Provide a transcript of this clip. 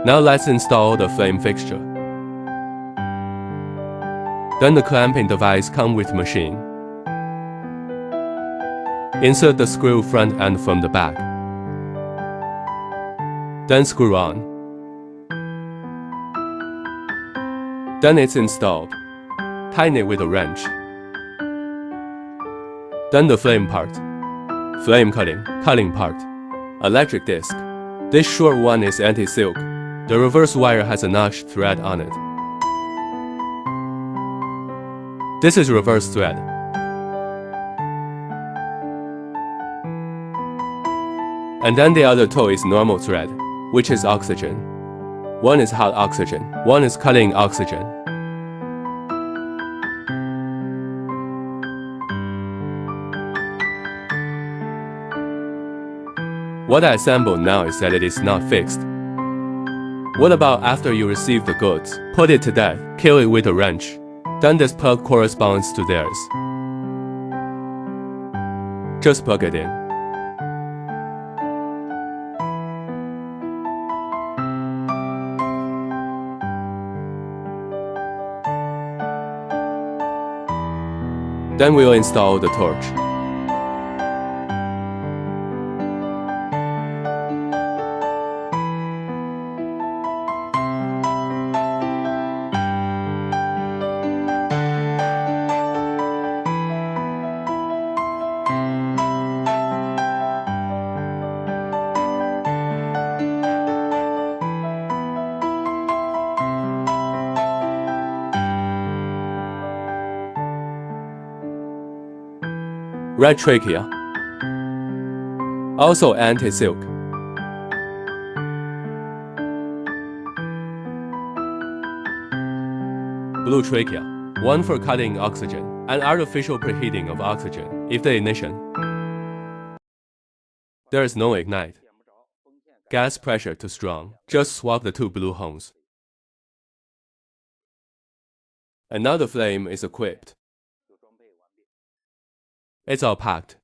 Now let's install the flame fixture. Then the clamping device comes with machine. Insert the screw front end from the back. Then screw on. Then it's installed. Tighten it with a wrench. Then the flame part. Flame cutting part. Electric disc. This short one is anti-silk. The reverse wire has a notched thread on it. This is reverse thread. And then the other toe is normal thread, which is oxygen. One is hot oxygen, one is cutting oxygen. What I assembled now is that it is not fixed. What about after you receive the goods? Put it to death, kill it with a wrench. Then this plug corresponds to theirs. Just plug it in. Then we'll install the torch. Red trachea, also anti-silk. Blue trachea, one for cutting oxygen and artificial preheating of oxygen if the ignition. There is no ignite. Gas pressure too strong. Just swap the two blue holes. Another flame is equipped. It's all packed.